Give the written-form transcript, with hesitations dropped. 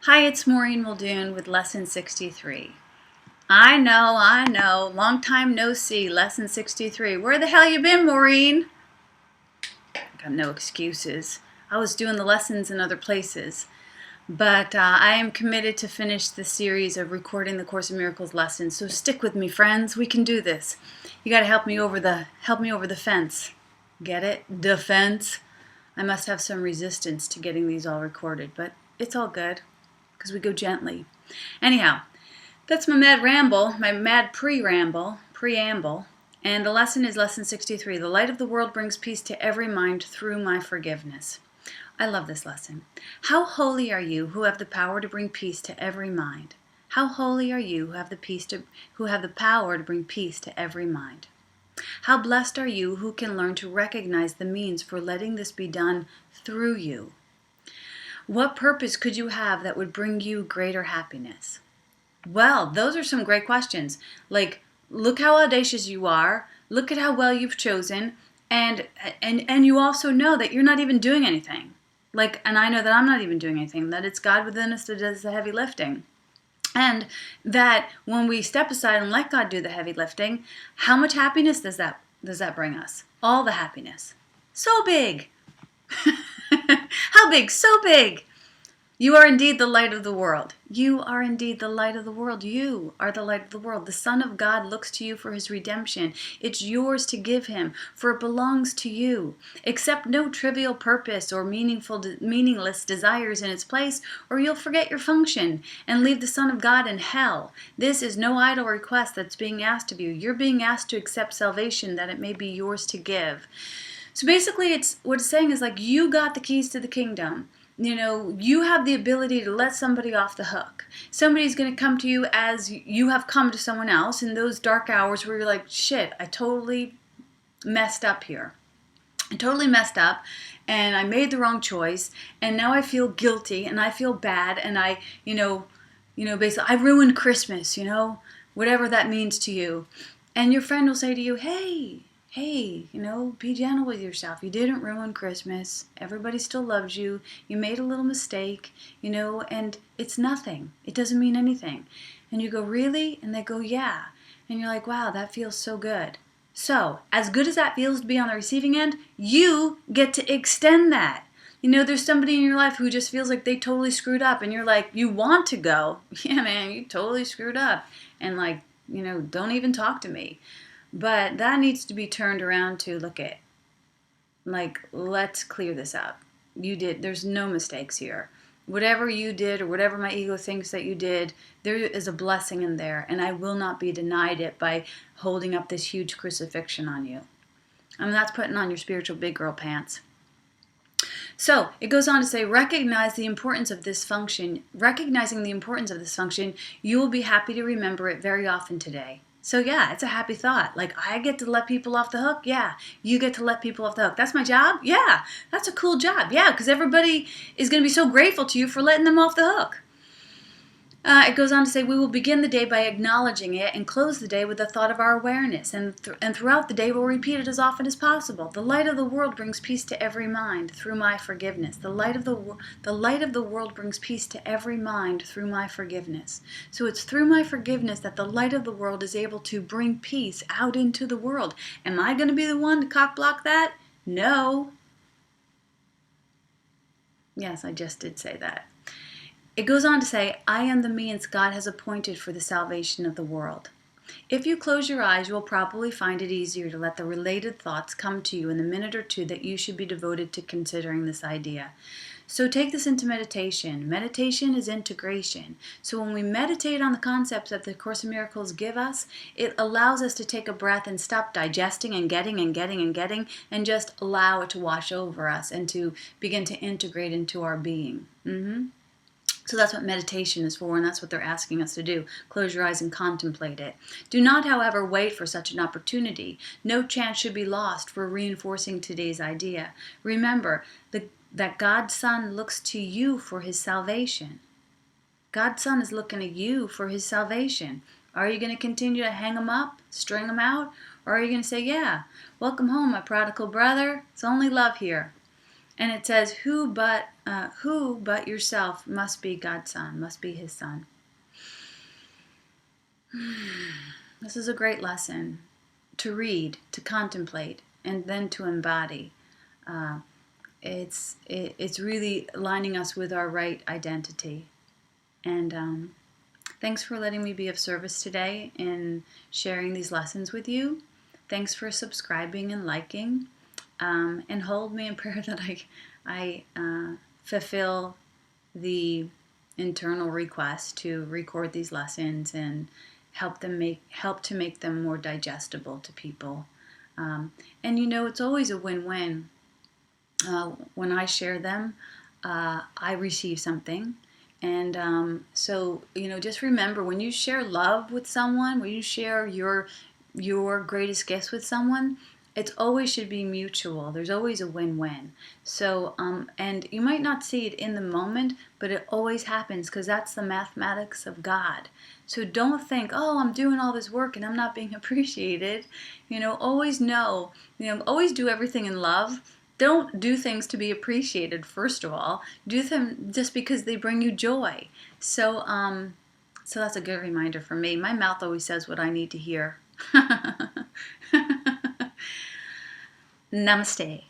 Hi, it's Maureen Muldoon with Lesson 63. I know, long time no see, Lesson 63. Where the hell you been, Maureen? Got no excuses. I was doing the lessons in other places. But I am committed to finish the series of recording the Course in Miracles lessons. So stick with me, friends. We can do this. You got to help me over the fence. Get it? The fence. I must have some resistance to getting these all recorded, but it's all good because we go gently. Anyhow, that's my mad ramble, my mad preamble, and the lesson is Lesson 63. The light of the world brings peace to every mind through my forgiveness. I love this lesson. How holy are you who have the power to bring peace to every mind? How holy are you who have the power to bring peace to every mind? How blessed are you who can learn to recognize the means for letting this be done through you? What purpose could you have that would bring you greater happiness? Well, those are some great questions. Like, look how audacious you are. Look at how well you've chosen. And you also know that you're not even doing anything. And I know that I'm not even doing anything, that it's God within us that does the heavy lifting. And that when we step aside and let God do the heavy lifting, how much happiness does that bring us? All the happiness. So big. How big? So big. You are indeed the light of the world. You are indeed the light of the world. You are the light of the world. The Son of God looks to you for his redemption. It's yours to give him, for it belongs to you. Accept no trivial purpose or meaningless desires in its place, or you'll forget your function and leave the Son of God in hell. This is no idle request that's being asked of you. You're being asked to accept salvation that it may be yours to give. So basically, what it's saying is you got the keys to the kingdom. You have the ability to let somebody off the hook. Somebody's going to come to you as you have come to someone else in those dark hours where you're like, shit, I totally messed up here. I totally messed up and I made the wrong choice and now I feel guilty and I feel bad and I, basically I ruined Christmas, whatever that means to you. And your friend will say to you, hey, be gentle with yourself. You didn't ruin Christmas. Everybody still loves you. You made a little mistake, and it's nothing. It doesn't mean anything. And you go, really? And they go, yeah. And you're like, wow, that feels so good. So, as good as that feels to be on the receiving end, you get to extend that. There's somebody in your life who just feels like they totally screwed up, and you're like, you want to go, yeah, man, you totally screwed up. And don't even talk to me. But that needs to be turned around to let's clear this up. There's no mistakes here. Whatever you did or whatever my ego thinks that you did, there is a blessing in there, and I will not be denied it by holding up this huge crucifixion on you. That's putting on your spiritual big girl pants. So it goes on to say, recognizing the importance of this function, you will be happy to remember it very often today. So yeah, it's a happy thought. I get to let people off the hook. Yeah, you get to let people off the hook. That's my job. Yeah, that's a cool job. Yeah, because everybody is going to be so grateful to you for letting them off the hook. It goes on to say, we will begin the day by acknowledging it and close the day with the thought of our awareness. And throughout the day, we'll repeat it as often as possible. The light of the world brings peace to every mind through my forgiveness. The light of the world brings peace to every mind through my forgiveness. So it's through my forgiveness that the light of the world is able to bring peace out into the world. Am I going to be the one to cock block that? No. Yes, I just did say that. It goes on to say, I am the means God has appointed for the salvation of the world. If you close your eyes, you will probably find it easier to let the related thoughts come to you in the minute or two that you should be devoted to considering this idea. So take this into meditation. Meditation is integration. So when we meditate on the concepts that the Course in Miracles give us, it allows us to take a breath and stop digesting and getting and just allow it to wash over us and to begin to integrate into our being. So that's what meditation is for, and that's what they're asking us to do. Close your eyes and contemplate it. Do not, however, wait for such an opportunity. No chance should be lost for reinforcing today's idea. Remember that God's Son looks to you for his salvation. God's Son is looking at you for his salvation. Are you going to continue to hang him up, string him out, or are you going to say, yeah, welcome home, my prodigal brother. It's only love here. And it says, who but yourself must be God's son, must be his son. This is a great lesson to read, to contemplate, and then to embody. It's really lining us with our right identity. And thanks for letting me be of service today in sharing these lessons with you. Thanks for subscribing and liking. And hold me in prayer that I fulfill the internal request to record these lessons and help to make them more digestible to people. And it's always a win-win. When I share them, I receive something. And so, just remember, when you share love with someone, when you share your greatest gifts with someone, it always should be mutual. There's always a win-win. So, and you might not see it in the moment, but it always happens because that's the mathematics of God. So don't think, oh, I'm doing all this work and I'm not being appreciated. Always know, always do everything in love. Don't do things to be appreciated, first of all. Do them just because they bring you joy. So that's a good reminder for me. My mouth always says what I need to hear. Namaste.